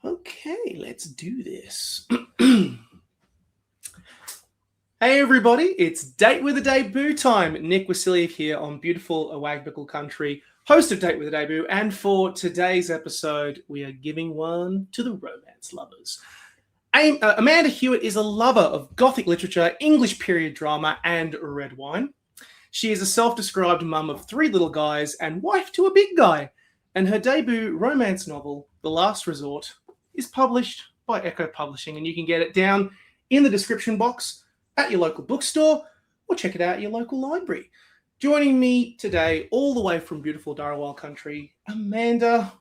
Okay, let's do this. Hey everybody, it's Date with a Debut time. Nick Wasiliev here on beautiful Awabakal Country, host of Date with a Debut, and for today's episode, we are giving one to the romance lovers. Amanda Hewitt is a lover of Gothic literature, English period drama, and red wine. She is a self-described mum of 3 little guys and wife to a big guy, and her debut romance novel, The Last Resort, is published by Echo Publishing, and you can get it down in the description box at your local bookstore or check it out at your local library. Joining me today, all the way from beautiful Awabakal Country, Amanda.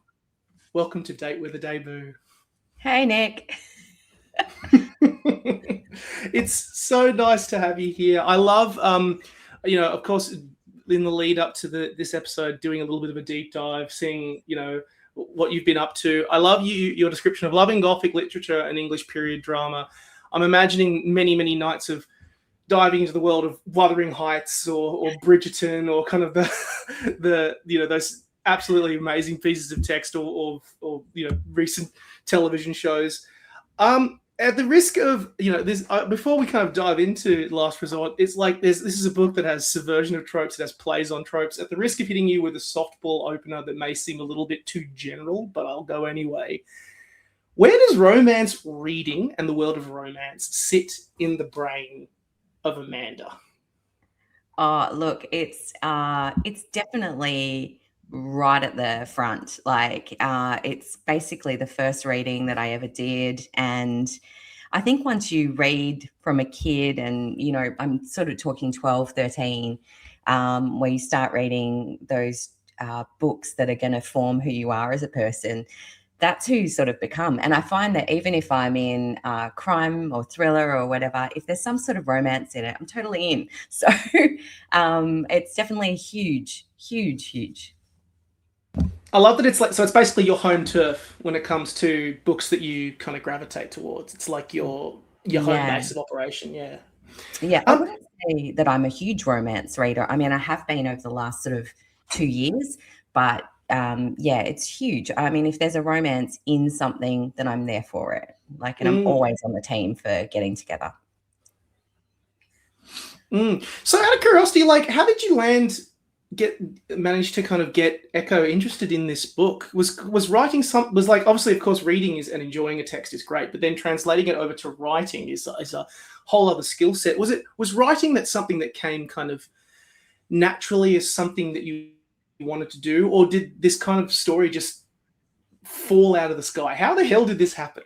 Welcome to Date with a Debut. Hey, Nick. It's so nice to have you here. I love, of course, in the lead up to this episode, doing a little bit of a deep dive, seeing, what you've been up to. I love your description of loving Gothic literature and English period drama. I'm imagining many, many nights of diving into the world of Wuthering Heights or Bridgerton, or kind of the those absolutely amazing pieces of text or recent television shows. At the risk of this, before we kind of dive into Last Resort, it's like this is a book that has subversion of tropes, it has plays on tropes. At the risk of hitting you with a softball opener that may seem a little bit too general, but I'll go anyway. Where does romance reading and the world of romance sit in the brain of Amanda? Oh, look, it's definitely right at the front. It's basically the first reading that I ever did. And I think once you read from a kid, and, I'm sort of talking 12, 13, where you start reading those books that are going to form who you are as a person, that's who you sort of become. And I find that even if I'm in crime or thriller or whatever, if there's some sort of romance in it, I'm totally in. So it's definitely huge, huge, huge. I love that it's basically your home turf when it comes to books that you kind of gravitate towards. It's like your home base of operation. Yeah. Yeah. I wouldn't say that I'm a huge romance reader. I mean, I have been over the last sort of 2 years, but it's huge. I mean, if there's a romance in something, then I'm there for it. And I'm always on the team for getting together. So out of curiosity, how did you manage to kind of get Echo interested in this book? Was writing obviously, of course, reading is and enjoying a text is great, but then translating it over to writing is a whole other skill set. Was writing that something that came kind of naturally as something that you wanted to do, or did this kind of story just fall out of the sky? How the hell did this happen?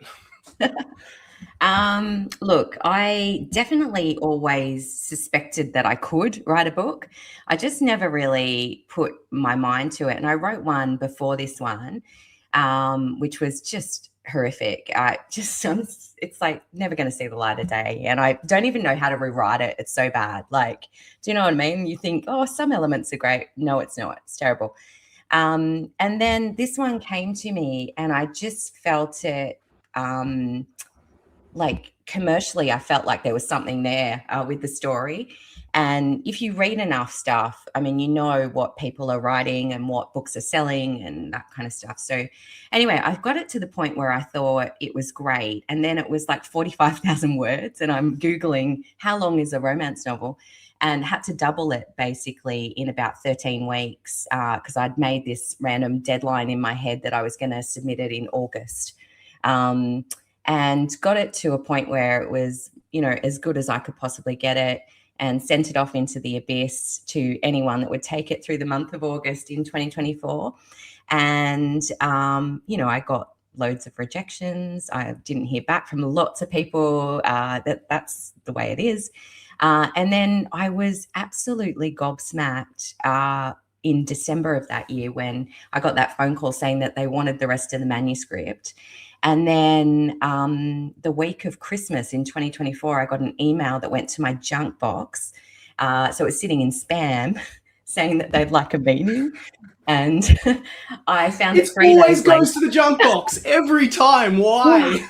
Look, I definitely always suspected that I could write a book. I just never really put my mind to it. And I wrote one before this one, which was just horrific. It's like never going to see the light of day. And I don't even know how to rewrite it. It's so bad. Do you know what I mean? You think, oh, some elements are great. No, it's not. It's terrible. And then this one came to me and I just felt it, commercially, I felt like there was something there with the story. And if you read enough stuff, I mean, you know what people are writing and what books are selling and that kind of stuff. So anyway, I got it to the point where I thought it was great. And then it was like 45,000 words. And I'm Googling how long is a romance novel, and had to double it basically in about 13 weeks because I'd made this random deadline in my head that I was going to submit it in August. And got it to a point where it was, as good as I could possibly get it, and sent it off into the abyss to anyone that would take it through the month of August in 2024. And, I got loads of rejections. I didn't hear back from lots of people. That's the way it is. And then I was absolutely gobsmacked in December of that year when I got that phone call saying that they wanted the rest of the manuscript. And then the week of Christmas in 2024, I got an email that went to my junk box. So it was sitting in spam saying that they'd like a meeting. And I found it always goes to the junk box every time. Why?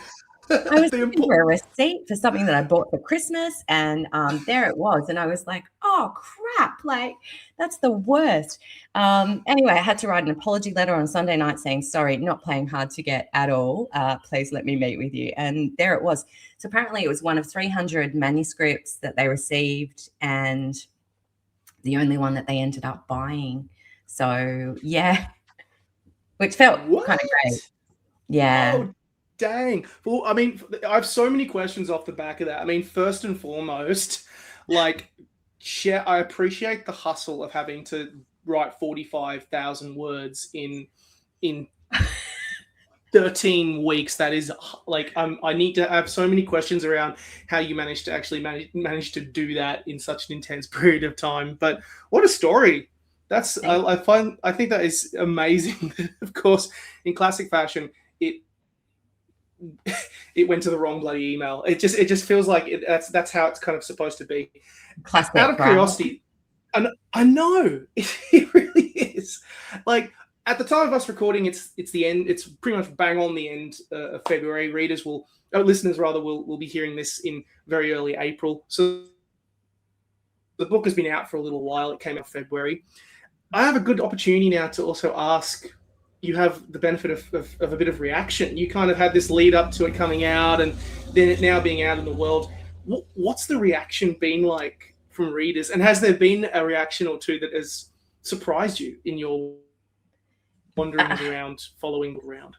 I was looking for a receipt for something that I bought for Christmas, and there it was. And I was like, oh, crap, like, that's the worst. Anyway, I had to write an apology letter on Sunday night saying, sorry, not playing hard to get at all. Please let me meet with you. And there it was. So apparently it was one of 300 manuscripts that they received, and the only one that they ended up buying. So, yeah, which felt kind of great. Yeah. Oh, dang. Well, I mean, I have so many questions off the back of that. I mean, first and foremost, like, I appreciate the hustle of having to write 45,000 words in 13 weeks. That is like, I need to have so many questions around how you managed to actually manage to do that in such an intense period of time. But what a story. I think that is amazing. Of course, in classic fashion, it went to the wrong bloody email. It just feels like that's how it's kind of supposed to be. Classic, out of curiosity, and I know it really is. Like, at the time of us recording, it's the end. It's pretty much bang on the end of February. Listeners will be hearing this in very early April. So the book has been out for a little while. It came out in February. I have a good opportunity now to also ask. You have the benefit of a bit of reaction. You kind of had this lead up to it coming out, and then it now being out in the world. What's the reaction been like from readers? And has there been a reaction or two that has surprised you in your wandering around, following around?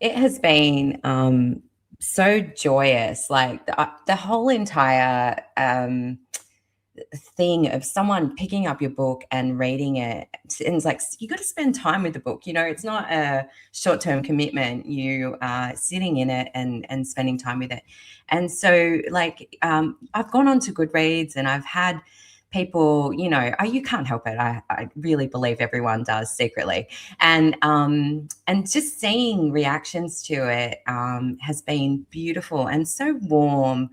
It has been so joyous. Like the whole entire thing of someone picking up your book and reading it, and it's like, you got to spend time with the book. It's not a short-term commitment. You are sitting in it and spending time with it. And so, like, I've gone on to Goodreads, and I've had people, you can't help it. I really believe everyone does secretly. And just seeing reactions to it has been beautiful and so warm.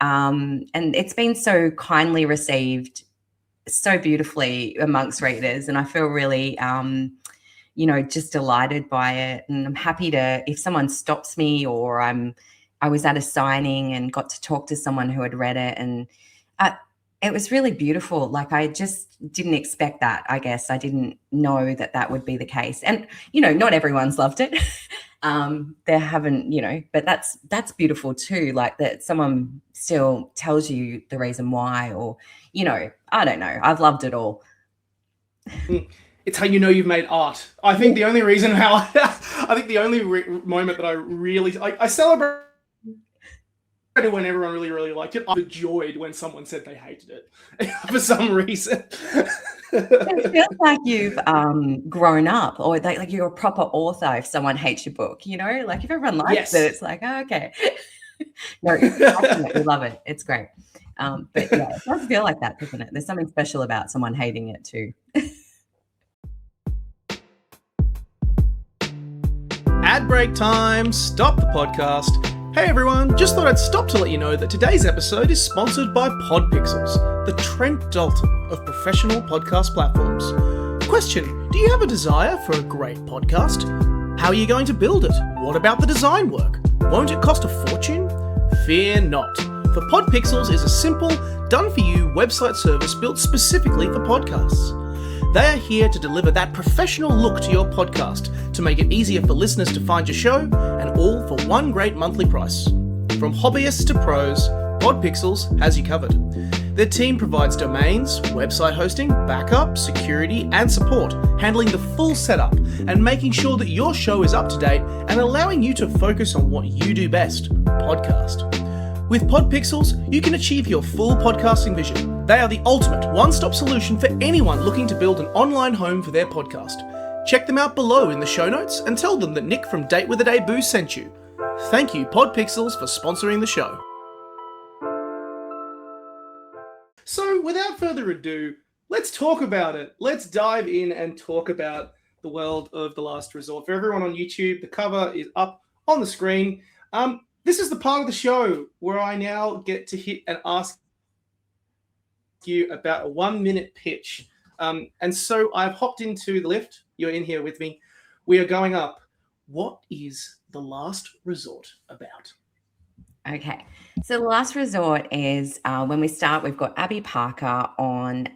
And it's been so kindly received, so beautifully amongst readers. And I feel really, just delighted by it. And I'm happy if someone stops me, or I was at a signing and got to talk to someone who had read it. And it was really beautiful. Like, I just didn't expect that, I guess. I didn't know that would be the case. And, not everyone's loved it. There haven't, but that's beautiful too. Like, that someone still tells you the reason why, or, I don't know. I've loved it all. It's how you've made art. I think the only reason the only moment that I really, I celebrate when everyone really, really liked it. I was overjoyed when someone said they hated it for some reason. It feels like you've grown up, or like you're a proper author if someone hates your book, like if everyone likes it, it's like, oh, okay. No, I love it. It's great. But yeah, it does feel like that, doesn't it? There's something special about someone hating it too. Ad break time. Stop the podcast. Hey everyone, just thought I'd stop to let you know that today's episode is sponsored by Podpixels, the Trent Dalton of professional podcast platforms. Question: do you have a desire for a great podcast? How are you going to build it? What about the design work? Won't it cost a fortune? Fear not, for Podpixels is a simple, done-for-you website service built specifically for podcasts. They are here to deliver that professional look to your podcast to make it easier for listeners to find your show, and all for one great monthly price. From hobbyists to pros, Podpixels has you covered. Their team provides domains, website hosting, backup, security, and support, handling the full setup and making sure that your show is up to date and allowing you to focus on what you do best, podcast. With Podpixels, you can achieve your full podcasting vision. They are the ultimate one-stop solution for anyone looking to build an online home for their podcast. Check them out below in the show notes and tell them that Nick from Date with a Debut sent you. Thank you, Podpixels, for sponsoring the show. So, without further ado, let's talk about it. Let's dive in and talk about the world of The Last Resort. For everyone on YouTube, the cover is up on the screen. This is the part of the show where I now get to hit and ask you about a 1-minute pitch. And so I've hopped into the lift. You're in here with me. We are going up. What is The Last Resort about? Okay, so The Last Resort is when we start, we've got Abby Parker on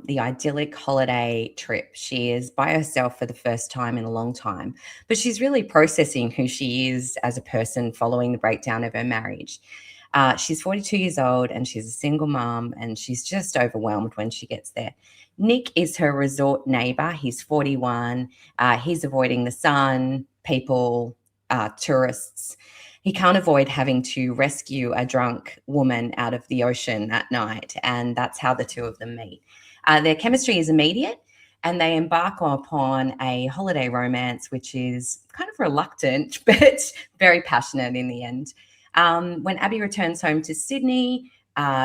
the idyllic holiday trip. She is by herself for the first time in a long time, but she's really processing who she is as a person following the breakdown of her marriage. She's 42 years old and she's a single mom, and she's just overwhelmed when she gets there. Nick is her resort neighbor. He's 41. He's avoiding the sun, people, tourists. He can't avoid having to rescue a drunk woman out of the ocean at night, and that's how the two of them meet. Their chemistry is immediate, and they embark upon a holiday romance, which is kind of reluctant, but very passionate in the end. When Abby returns home to Sydney,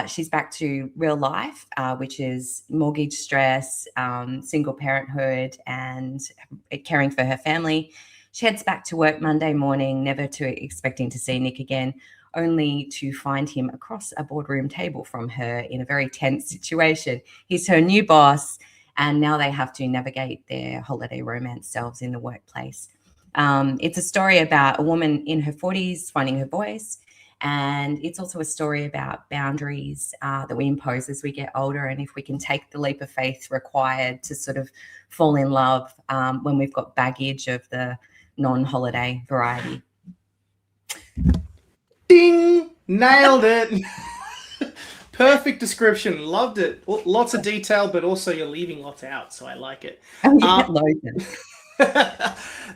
she's back to real life, which is mortgage stress, single parenthood, and caring for her family. She heads back to work Monday morning, never expecting to see Nick again, only to find him across a boardroom table from her in a very tense situation. He's her new boss, and now they have to navigate their holiday romance selves in the workplace. It's a story about a woman in her 40s finding her voice, and it's also a story about boundaries that we impose as we get older, and if we can take the leap of faith required to sort of fall in love when we've got baggage of the non-holiday variety. Ding! Nailed it. Perfect description. Loved it. Lots of detail, but also you're leaving lots out, so I like it.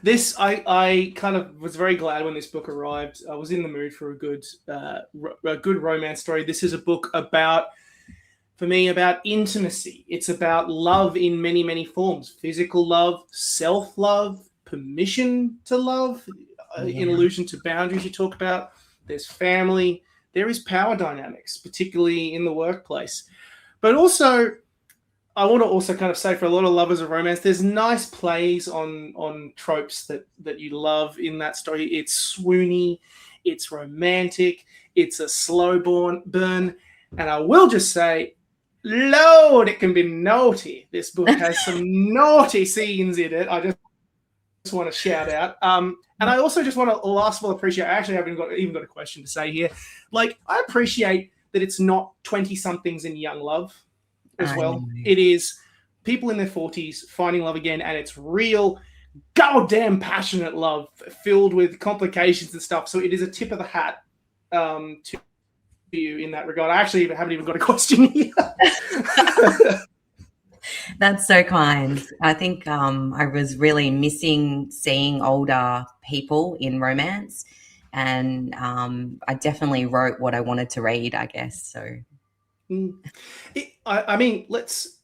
This, I kind of was very glad when this book arrived. I was in the mood for a good romance story. This is a book about, for me, about intimacy. It's about love in many, many forms. Physical love, self-love, permission to love, in allusion to boundaries you talk about. There's family. There is power dynamics, particularly in the workplace. But also, I want to also kind of say, for a lot of lovers of romance, there's nice plays on tropes that you love in that story. It's swoony, it's romantic, it's a slow burn, and I will just say, Lord, it can be naughty. This book has some naughty scenes in it. I just want to shout out. And I also just want to last of all appreciate, I actually haven't even got a question to say here. Like, I appreciate that it's not 20-somethings in young love as well. It is people in their 40s finding love again, and it's real, goddamn passionate love filled with complications and stuff. So it is a tip of the hat to you in that regard. I actually haven't even got a question here. That's so kind. I think I was really missing seeing older people in romance, and I definitely wrote what I wanted to read, I guess. So, I mean,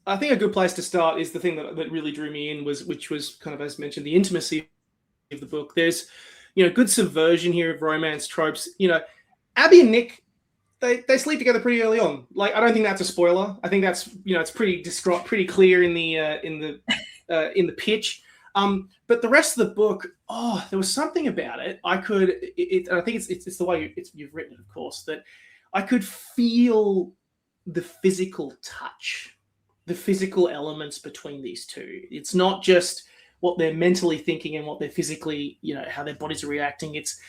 I think a good place to start is the thing that really drew me in which was kind of, as mentioned, the intimacy of the book. There's, good subversion here of romance tropes. Abby and Nick, they sleep together pretty early on. Like, I don't think that's a spoiler. I think that's, it's pretty clear in the pitch. But the rest of the book, there was something about it. I think it's the way you've written it, of course, that I could feel the physical touch, the physical elements between these two. It's not just what they're mentally thinking and what they're physically, how their bodies are reacting. It's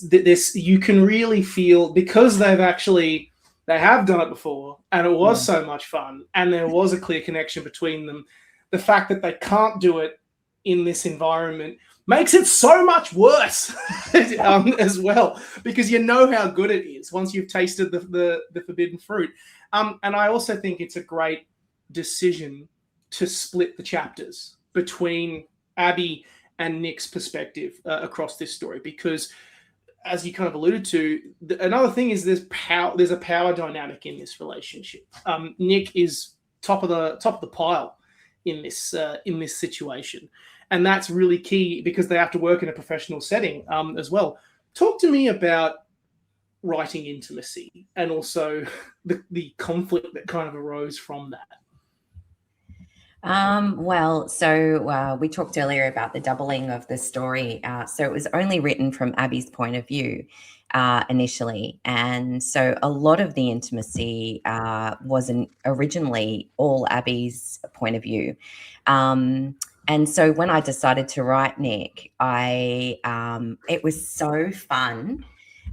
this, you can really feel, because they have done it before, and it was so much fun, and there was a clear connection between them. The fact that they can't do it in this environment makes it so much worse as well, because you know how good it is once you've tasted the forbidden fruit. And I also think it's a great decision to split the chapters between Abby and Nick's perspective across this story, because, as you kind of alluded to, another thing is there's a power dynamic in this relationship. Nick is top of the pile in this situation, and that's really key because they have to work in a professional setting as well. Talk to me about writing intimacy and also the conflict that kind of arose from that. We talked earlier about the doubling of the story. So it was only written from Abby's point of view initially. And so a lot of the intimacy wasn't originally all Abby's point of view. And so when I decided to write Nick, it was so fun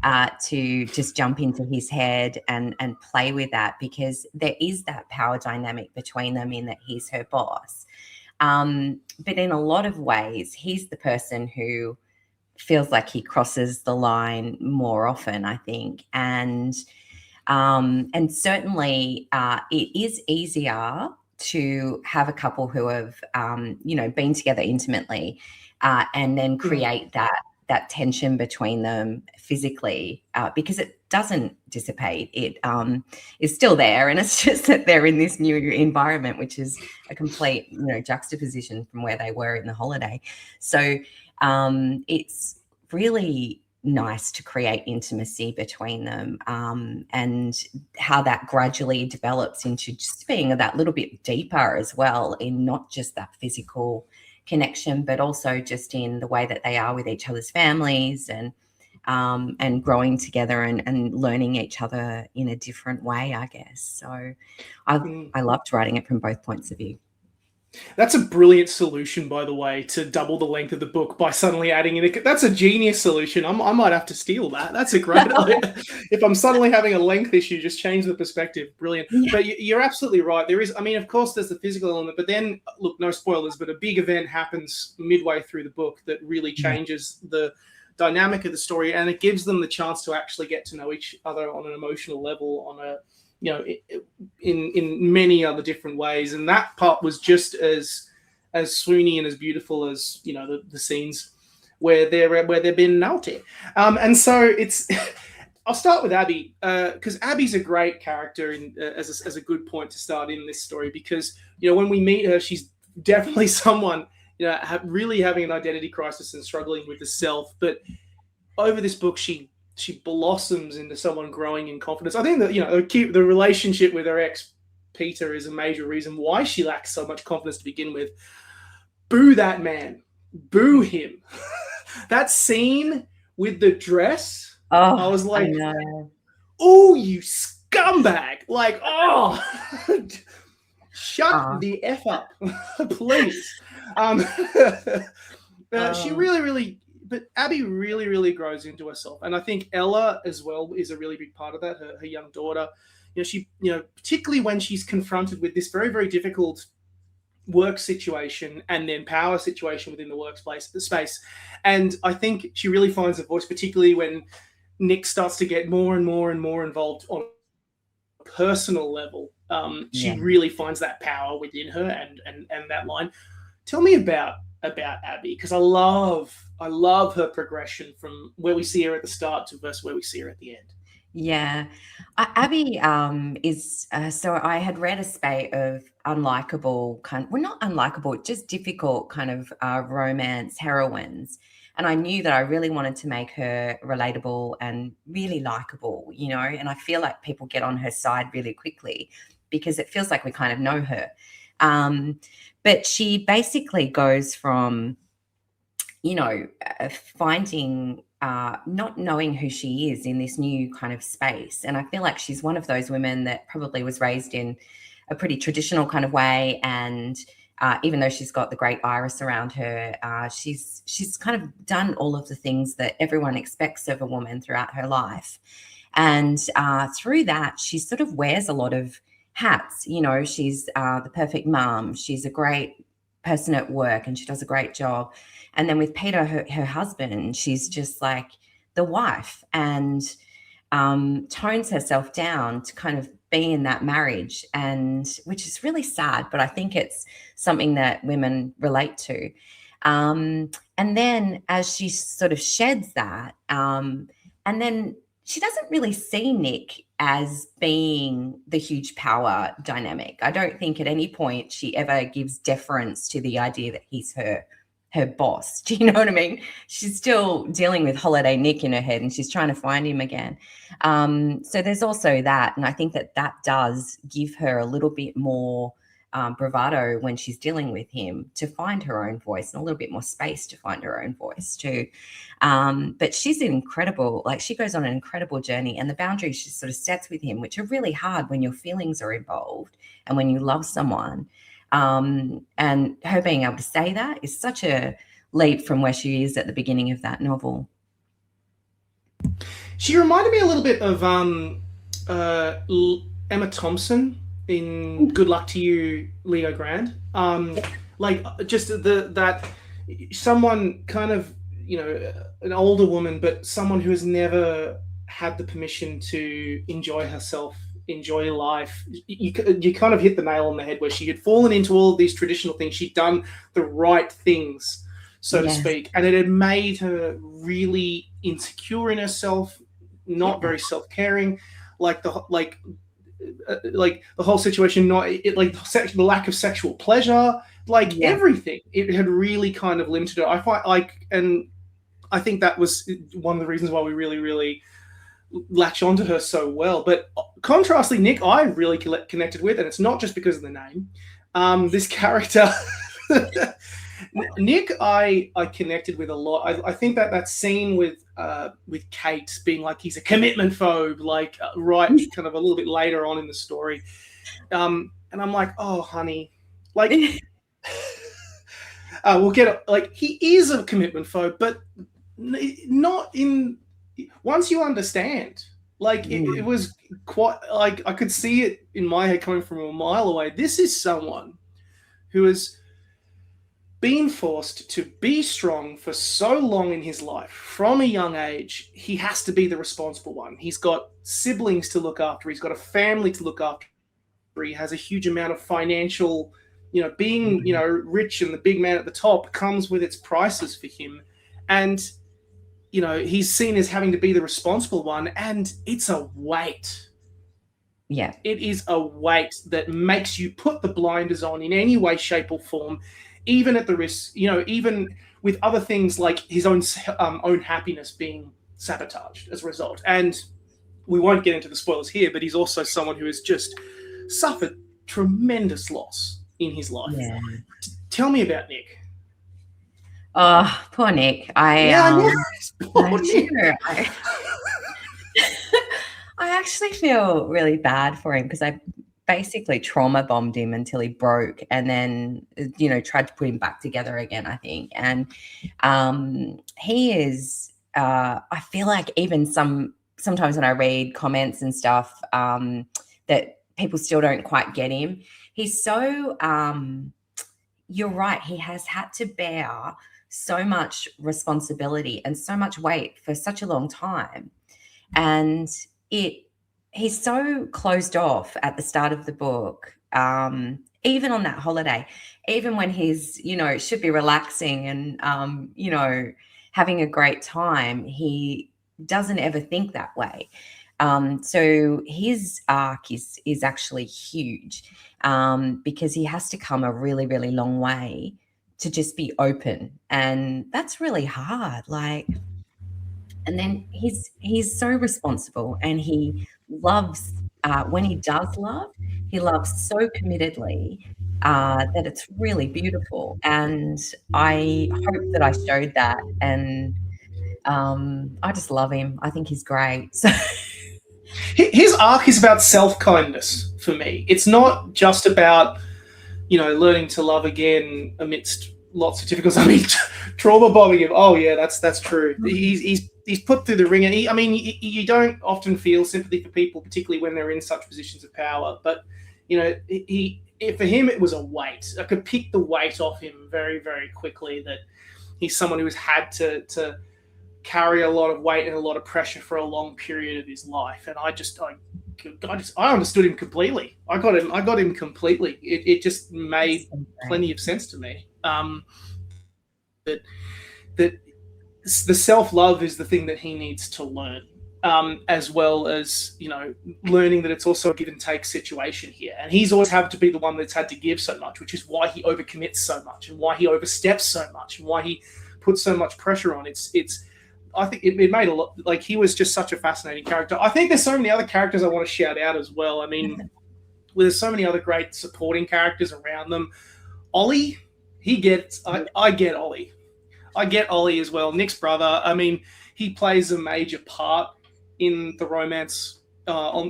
to just jump into his head and play with that, because there is that power dynamic between them in that he's her boss. But in a lot of ways, he's the person who feels like he crosses the line more often, I think. And certainly it is easier to have a couple who have, been together intimately and then create that tension between them physically, because it doesn't dissipate. It is still there, and it's just that they're in this new environment, which is a complete, juxtaposition from where they were in the holiday. So it's really nice to create intimacy between them, and how that gradually develops into just being that little bit deeper as well, in not just that physical connection, but also just in the way that they are with each other's families, and growing together and learning each other in a different way, I guess. So I loved writing it from both points of view. That's a brilliant solution, by the way, to double the length of the book by suddenly adding in. That's a genius solution. I might have to steal that. That's a great. If I'm suddenly having a length issue, just change the perspective. Brilliant. Yeah. But you're absolutely right. There is. I mean, of course, there's the physical element, but then look, no spoilers, but a big event happens midway through the book that really changes the dynamic of the story, and it gives them the chance to actually get to know each other on an emotional level, on a in many other different ways. And that part was just as swoony and as beautiful as the scenes where they're being naughty. And so it's I'll start with Abby, because Abby's a great character as a good point to start in this story, because when we meet her, she's definitely someone really having an identity crisis and struggling with the self. But over this book, she blossoms into someone growing in confidence. I think that the relationship with her ex Peter is a major reason why she lacks so much confidence to begin with. Boo that man, boo him. That scene with the dress, I was like, oh, you scumbag! Like, oh, shut the F up, please. She really. But Abby really, really grows into herself. And I think Ella as well is a really big part of that, her young daughter. She, particularly when she's confronted with this very, very difficult work situation and then power situation within the workplace, the space. And I think she really finds a voice, particularly when Nick starts to get more and more and more involved on a personal level. She really finds that power within her and that line. Tell me about Abby, because I love her progression from where we see her at the start to versus where we see her at the end. Yeah, Abby is so I had read a spate of unlikable not unlikable, just difficult kind of romance heroines, and I knew that I really wanted to make her relatable and really likable, and I feel like people get on her side really quickly because it feels like we kind of know her. But she basically goes from, finding, not knowing who she is in this new kind of space. And I feel like she's one of those women that probably was raised in a pretty traditional kind of way. And even though she's got the great iris around her, she's kind of done all of the things that everyone expects of a woman throughout her life. And through that, she sort of wears a lot of hats. She's the perfect mom. She's a great person at work and she does a great job. And then with Peter, her husband, she's just like the wife and tones herself down to kind of be in that marriage, and which is really sad, but I think it's something that women relate to. And then as she sort of sheds that, and then she doesn't really see Nick as being the huge power dynamic. I don't think at any point she ever gives deference to the idea that he's her boss. Do you know what I mean? She's still dealing with holiday Nick in her head and she's trying to find him again. So there's also that. And I think that does give her a little bit more bravado when she's dealing with him to find her own voice, and a little bit more space to find her own voice too. But she's incredible. Like, she goes on an incredible journey, and the boundaries she sort of sets with him, which are really hard when your feelings are involved and when you love someone. And her being able to say that is such a leap from where she is at the beginning of that novel. She reminded me a little bit of Emma Thompson in Good Luck to You, Leo Grand. Like just that someone kind of, you know, an older woman, but someone who has never had the permission to enjoy herself, enjoy life. You kind of hit the nail on the head where she had fallen into all of these traditional things. She'd done the right things, so to speak, and it had made her really insecure in herself, not very self-caring, like the whole situation, the lack of sexual pleasure, everything. It had really kind of limited her. I think that was one of the reasons why we really, really latch onto her so well. But contrastly, Nick, I really connected with, and it's not just because of the name. This character, Nick, I connected with a lot. I think that scene with Kate being like he's a commitment phobe, right, kind of a little bit later on in the story, and I'm like, oh, honey, we'll get it. He is a commitment phobe, but not in. Once you understand, it was quite I could see it in my head coming from a mile away. This is someone who has been forced to be strong for so long in his life. From a young age, he has to be the responsible one. He's got siblings to look after. He's got a family to look after. He has a huge amount of financial, being, rich and the big man at the top comes with its prices for him. And, he's seen as having to be the responsible one, and it's a weight. Yeah. It is a weight that makes you put the blinders on in any way, shape, or form, even at the risk, even with other things like his own happiness being sabotaged as a result. And we won't get into the spoilers here, but he's also someone who has just suffered tremendous loss in his life. Yeah. Tell me about Nick. Oh, poor Nick. I actually feel really bad for him because I basically trauma bombed him until he broke, and then tried to put him back together again, I think. And he is I feel like even sometimes when I read comments and stuff that people still don't quite get him. He's so you're right, he has had to bear so much responsibility and so much weight for such a long time, and he's so closed off at the start of the book, even on that holiday, even when he's, should be relaxing and, having a great time, he doesn't ever think that way. So his arc is actually huge, because he has to come a really, really long way to just be open. And that's really hard. And then he's so responsible, and he loves, when he does love, he loves so committedly that it's really beautiful. And I hope that I showed that. And I just love him. I think he's great. So his arc is about self-kindness for me. It's not just about, learning to love again amidst lots of difficulties. I mean, trauma bombing him. Oh yeah, that's true. He's put through the ringer. You don't often feel sympathy for people, particularly when they're in such positions of power. But for him, it was a weight. I could pick the weight off him very, very quickly. That he's someone who has had to carry a lot of weight and a lot of pressure for a long period of his life. And I understood him completely. I got him completely. It just made plenty of sense to me. That the self-love is the thing that he needs to learn, as well as, learning that it's also a give and take situation here. And he's always had to be the one that's had to give so much, which is why he overcommits so much and why he oversteps so much and why he puts so much pressure on. I think it made a lot, he was just such a fascinating character. I think there's so many other characters I want to shout out as well. I mean, there's so many other great supporting characters around them. Ollie, I get Ollie. I get Ollie as well. Nick's brother. I mean, he plays a major part in the romance.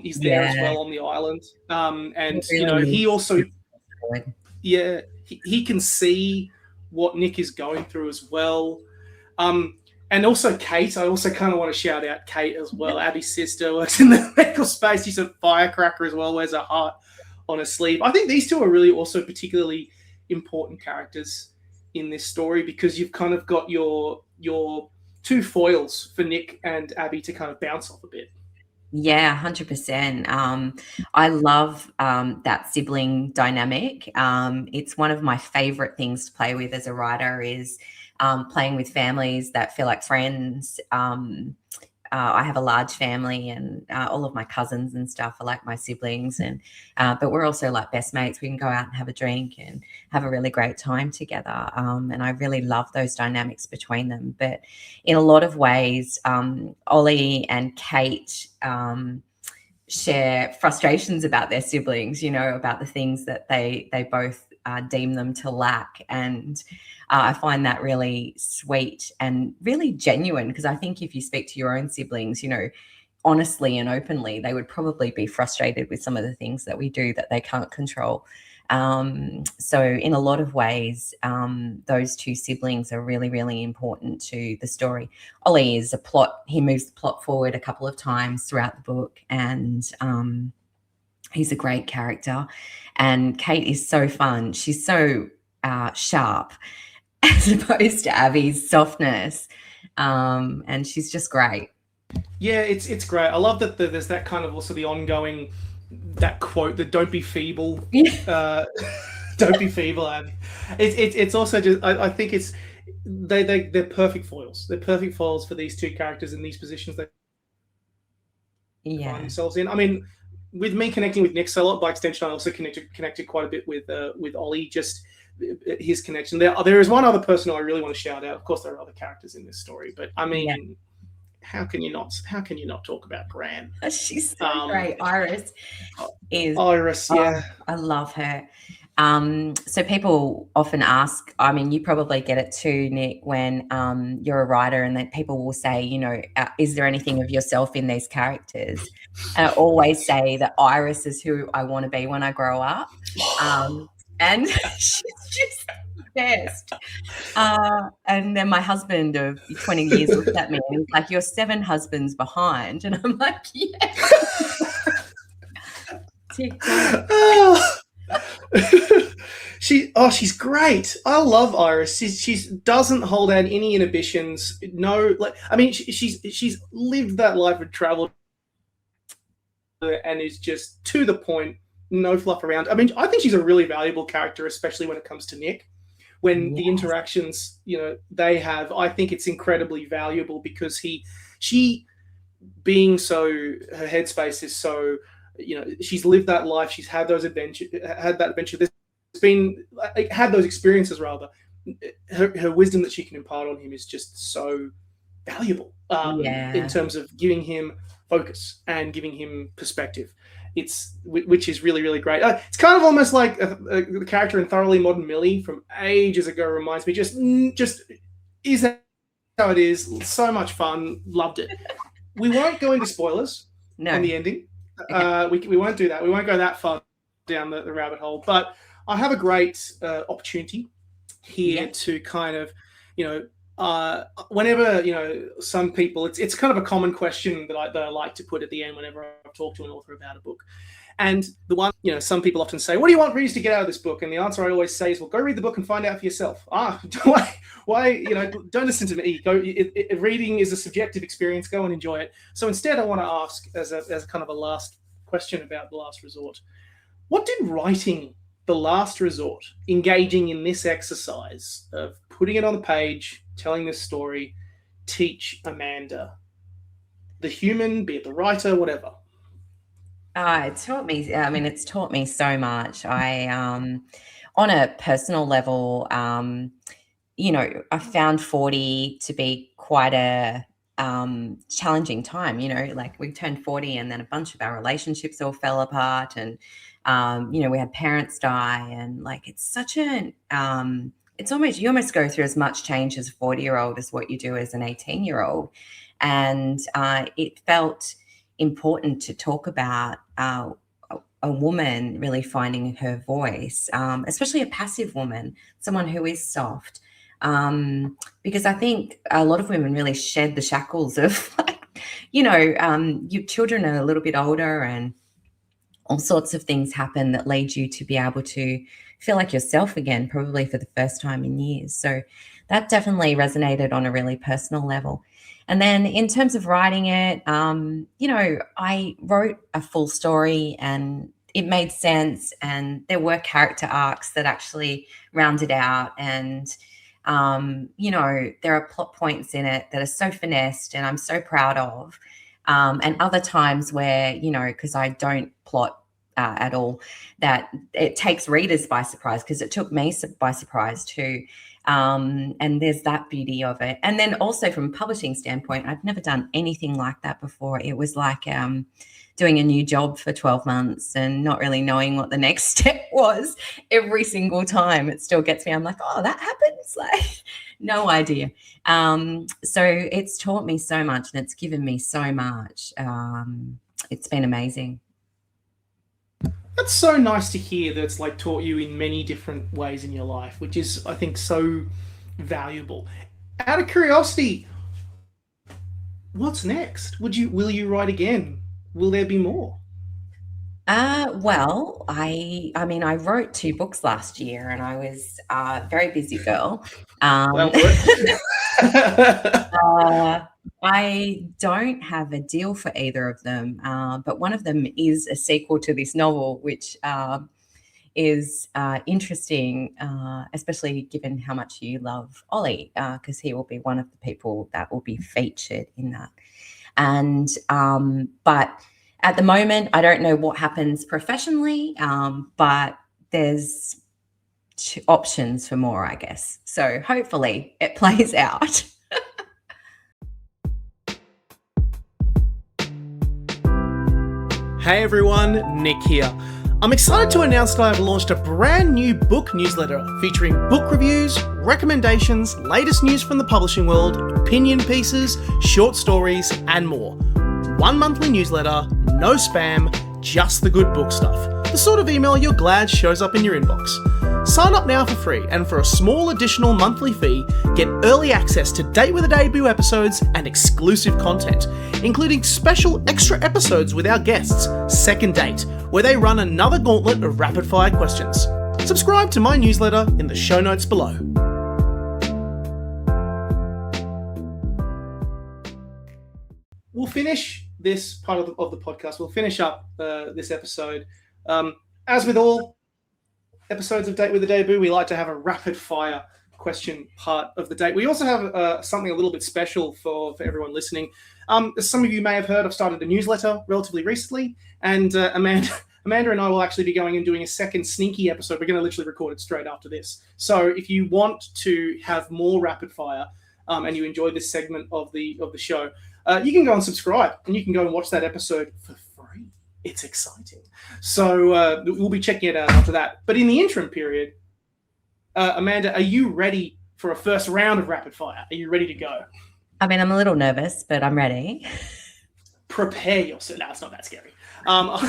He's there as well on the island. And really he also, Yeah, he can see what Nick is going through as well. And also Kate. I also kind of want to shout out Kate as well. Abby's sister works in the medical space. She's a firecracker as well, wears a heart on her sleeve. I think these two are really also particularly important characters in this story because you've kind of got your two foils for Nick and Abby to kind of bounce off a bit. Yeah, 100%. I love that sibling dynamic. It's one of my favorite things to play with as a writer is playing with families that feel like friends. I have a large family, and all of my cousins and stuff are like my siblings, and but we're also like best mates. We can go out and have a drink and have a really great time together, and I really love those dynamics between them. But in a lot of ways, Ollie and Kate share frustrations about their siblings, you know, about the things that they both deem them to lack. And I find that really sweet and really genuine, because I think if you speak to your own siblings, you know, honestly and openly, they would probably be frustrated with some of the things that we do that they can't control. So in a lot of ways, those two siblings are really, really important to the story. Ollie is he moves the plot forward a couple of times throughout the book, and he's a great character. And Kate is so fun. She's so sharp as opposed to Abby's softness. And she's just great. Yeah, it's great. I love that there's that kind of also the ongoing, that quote, that don't be feeble. Don't be feeble, Abby. It's also just, I think it's, they're perfect foils. They're perfect foils for these two characters in these positions they find themselves in. I mean, with me connecting with Nick so a lot, by extension, I also connected quite a bit with Ollie, just his connection. There is one other person who I really want to shout out. Of course, there are other characters in this story, but I mean, how can you not talk about Gran? She's so great. Iris. Yeah. I love her. So people often ask, I mean, you probably get it too, Nick, when you're a writer, and that people will say, you know, is there anything of yourself in these characters? And I always say that Iris is who I want to be when I grow up. And she's just the best. And then my husband of 20 years looked at me and was like, "You're 7 husbands behind." And I'm like, "Yeah." She's great. I love Iris. She doesn't hold out any inhibitions. No, like, I mean, she's lived that life and traveled, and is just to the point. No fluff around. I mean, I think she's a really valuable character, especially when it comes to Nick. When the interactions, you know, they have, I think it's incredibly valuable because she being so, her headspace is so, you know, she's lived that life. She's had those adventures, had that adventure. There's been, had those experiences rather. Her wisdom that she can impart on him is just so valuable in terms of giving him focus and giving him perspective. Which is really, really great. It's kind of almost like the character in Thoroughly Modern Millie from ages ago reminds me. Just is how it is. So much fun. Loved it. We won't go into spoilers on the ending. We won't do that. We won't go that far down the rabbit hole. But I have a great opportunity here to kind of, you know, whenever, you know, some people, it's kind of a common question that I like to put at the end whenever I talk to an author about a book. And the one, you know, some people often say, what do you want readers to get out of this book? And the answer I always say is, well, go read the book and find out for yourself. Why, you know, don't listen to me. Reading is a subjective experience. Go and enjoy it. So instead, I want to ask as a kind of a last question about The Last Resort. What did writing The Last Resort, engaging in this exercise of putting it on the page, telling this story, teach Amanda, the human, be it the writer, whatever? It taught me, I mean, it's taught me so much. On a personal level, you know, I found 40 to be quite a challenging time. You know, like we turned 40 and then a bunch of our relationships all fell apart, and you know, we had parents die, and like it's such an it's almost, you almost go through as much change as a 40-year-old as what you do as an 18-year-old. And it felt important to talk about a woman really finding her voice, especially a passive woman, someone who is soft. Because I think a lot of women really shed the shackles of, like, your children are a little bit older and all sorts of things happen that lead you to be able to feel like yourself again, probably for the first time in years. So that definitely resonated on a really personal level. And then in terms of writing it, I wrote a full story and it made sense, and there were character arcs that actually rounded out, and there are plot points in it that are so finessed and I'm so proud of. And other times where, because I don't plot at all, that it takes readers by surprise, because it took me by surprise too. And there's that beauty of it. And then also from a publishing standpoint, I've never done anything like that before. It was like doing a new job for 12 months and not really knowing what the next step was every single time. It still gets me. I'm like, oh, that happens? Like, no idea. So it's taught me so much and it's given me so much. It's been amazing. That's so nice to hear that it's like taught you in many different ways in your life, which is, I think, so valuable. Out of curiosity, what's next? Will you write again? Will there be more? Well, I wrote 2 books last year and I was a very busy girl. Well, I don't have a deal for either of them, but one of them is a sequel to this novel, which is interesting, especially given how much you love Ollie, because he will be one of the people that will be featured in that. And but at the moment, I don't know what happens professionally, but there's options for more, I guess. So hopefully it plays out. Hey everyone, Nick here. I'm excited to announce that I've launched a brand new book newsletter featuring book reviews, recommendations, latest news from the publishing world, opinion pieces, short stories, and more. One monthly newsletter, no spam, just the good book stuff. The sort of email you're glad shows up in your inbox. Sign up now for free, and for a small additional monthly fee, get early access to Date with a Debut episodes and exclusive content, including special extra episodes with our guests, Second Date, where they run another gauntlet of rapid-fire questions. Subscribe to my newsletter in the show notes below. We'll finish this part of the podcast. We'll finish up this episode. As with all episodes of Date with a Debut, we like to have a rapid-fire question part of the date. We also have something a little bit special for everyone listening. As some of you may have heard, I've started a newsletter relatively recently, and Amanda and I will actually be going and doing a second sneaky episode. We're going to literally record it straight after this. So if you want to have more rapid fire and you enjoy this segment of the show, you can go and subscribe, and you can go and watch that episode for free. It's exciting. So we'll be checking it out after that. But in the interim period, Amanda, are you ready for a first round of rapid fire? Are you ready to go? I mean, I'm a little nervous, but I'm ready. Prepare yourself. No, it's not that scary. I'll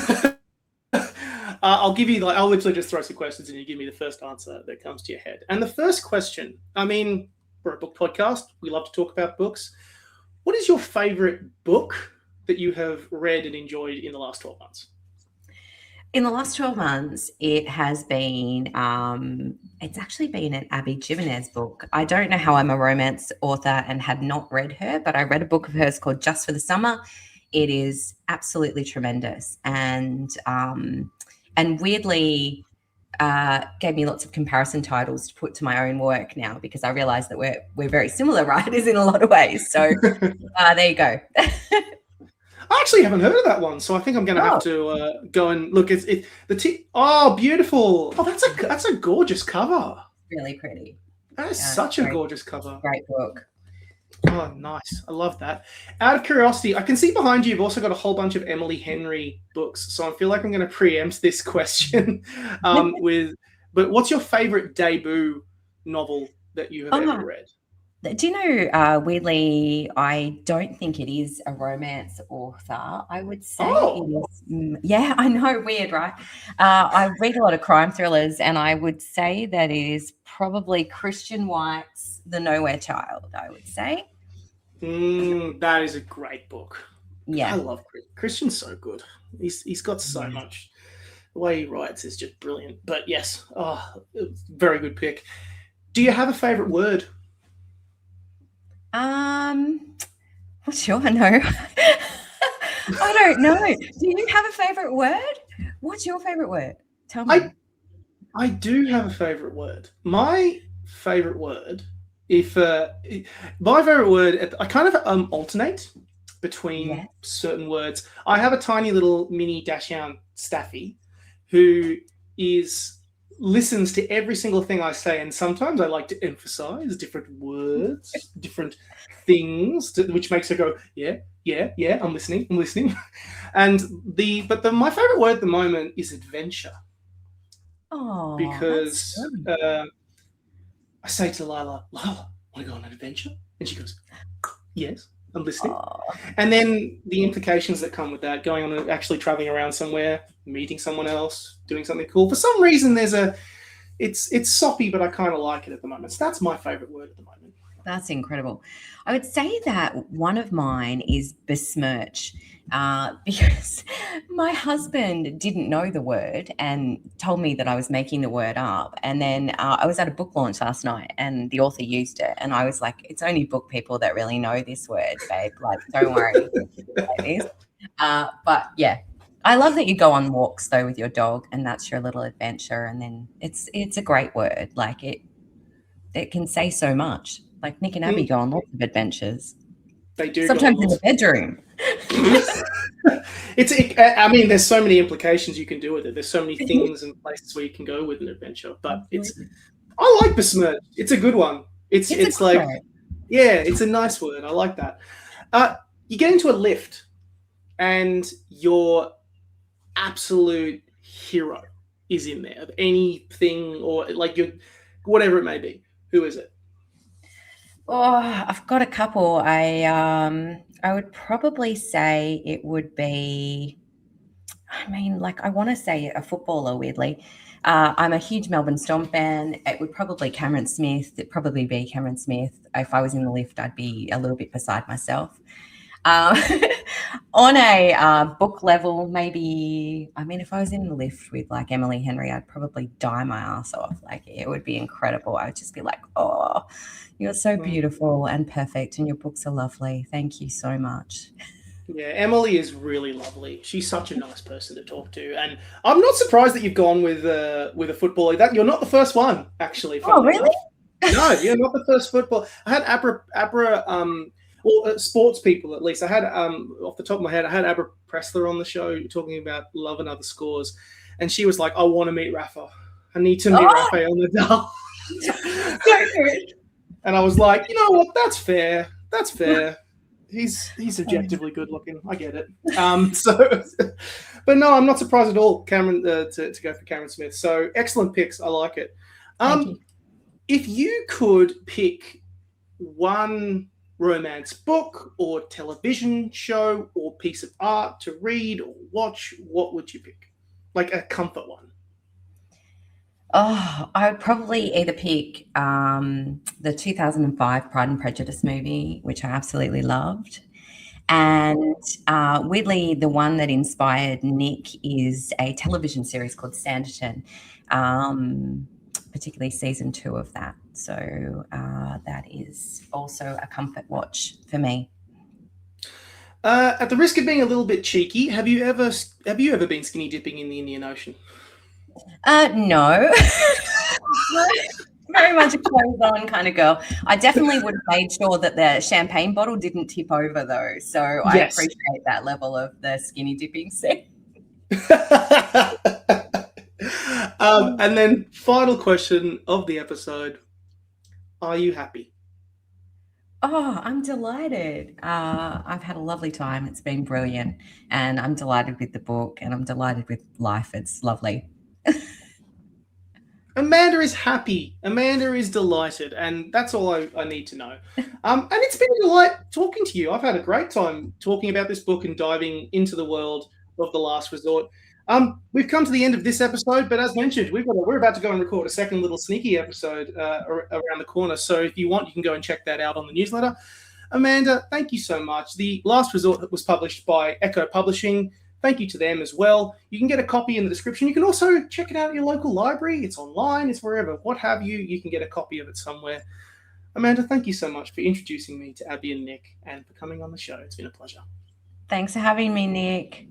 literally just throw some questions and you give me the first answer that comes to your head. And the first question, I mean, we're a book podcast. We love to talk about books. What is your favorite book that you have read and enjoyed in the last 12 months? In the last 12 months, it has been, it's actually been an Abby Jimenez book. I don't know how I'm a romance author and had not read her, but I read a book of hers called Just for the Summer. It is absolutely tremendous, and weirdly gave me lots of comparison titles to put to my own work now, because I realize that we're very similar writers in a lot of ways. So there you go. I actually haven't heard of that one, so I think I'm going to have to go and look. Oh, beautiful! Oh, that's a gorgeous cover. Really pretty. That is such a gorgeous cover. Great book. Oh, nice! I love that. Out of curiosity, I can see behind you you've also got a whole bunch of Emily Henry books, so I feel like I'm going to preempt this question But what's your favorite debut novel that you have ever read? Do you know, weirdly, I don't think it is a romance author. I would say it is. Yeah, I know, weird, right? I read a lot of crime thrillers, and I would say that it is probably Christian White's The Nowhere Child, I would say. That is a great book. I Yeah. love Christian's so good. He's got so much. The way he writes is just brilliant. But yes, very good pick. Do you have a favorite word? What's your no? I don't know. Do you have a favorite word? What's your favorite word? Tell me. I do have a favorite word. My favorite word, my favorite word, I kind of alternate between certain words. I have a tiny little mini Dachshund Staffy who listens to every single thing I say, and sometimes I like to emphasize different words, different things, which makes her go, yeah, I'm listening. And my favorite word at the moment is adventure. Oh, because I say to Lila, want to go on an adventure? And she goes, yes, I'm listening. And then the implications that come with that, going on actually traveling around somewhere, meeting someone else, doing something cool. For some reason, it's soppy, but I kind of like it at the moment. So that's my favorite word at the moment. That's incredible. I would say that one of mine is besmirch, because my husband didn't know the word and told me that I was making the word up. And then I was at a book launch last night and the author used it. And I was like, it's only book people that really know this word, babe. Like, don't worry. But yeah, I love that you go on walks though with your dog and that's your little adventure. And then it's a great word. Like it can say so much. Like Nick and Abby go on lots of adventures. They do. Sometimes in the bedroom. I mean, there's so many implications you can do with it. There's so many things and places where you can go with an adventure. But I like besmirch. It's a good one. It's like, word. Yeah, it's a nice word. I like that. You get into a lift and your absolute hero is in there of anything or like your whatever it may be. Who is it? Oh, I've got a couple. I would probably say it would be, I mean, like I want to say a footballer, weirdly. I'm a huge Melbourne Storm fan. It would probably Cameron Smith. It'd probably be Cameron Smith. If I was in the lift, I'd be a little bit beside myself. On a book level, maybe, I mean, if I was in the lift with like Emily Henry, I'd probably die my ass off. Like it would be incredible. I would just be like, oh, you're so beautiful and perfect and your books are lovely. Thank you so much. Yeah, Emily is really lovely. She's such a nice person to talk to. And I'm not surprised that you've gone with a footballer. That you're not the first one, actually. Oh, really? No, you're not the first footballer. I had Abra sports people at least. I had off the top of my head, I had Abra Pressler on the show talking about Love and Other Scores, and she was like, "I want to meet Rafa. I need to meet Rafael Nadal." And I was like, you know what? That's fair. That's fair. He's objectively good looking. I get it. But no, I'm not surprised at all, Cameron, to go for Cameron Smith. So excellent picks. I like it. If you could pick one romance book or television show or piece of art to read or watch, what would you pick? Like a comfort one. Oh, I would probably either pick the 2005 Pride and Prejudice movie, which I absolutely loved. And weirdly, the one that inspired Nick is a television series called Sanditon, particularly season 2 of that. So that is also a comfort watch for me. At the risk of being a little bit cheeky, have you ever been skinny dipping in the Indian Ocean? No. Very much a clothes-on kind of girl. I definitely would have made sure that the champagne bottle didn't tip over, though. So I appreciate that level of the skinny dipping scene. And then final question of the episode. Are you happy? Oh, I'm delighted. I've had a lovely time. It's been brilliant. And I'm delighted with the book and I'm delighted with life. It's lovely. Amanda is happy. Amanda is delighted, and that's all I need to know. And it's been a delight talking to you. I've had a great time talking about this book and diving into the world of The Last Resort. We've come to the end of this episode, but as mentioned, we're about to go and record a second little sneaky episode around the corner. So if you want, you can go and check that out on the newsletter. Amanda, thank you so much. The Last Resort was published by Echo Publishing. Thank you to them as well. You can get a copy in the description. You can also check it out at your local library. It's online, it's wherever, what have you. You can get a copy of it somewhere. Amanda, thank you so much for introducing me to Abby and Nick and for coming on the show. It's been a pleasure. Thanks for having me, Nick.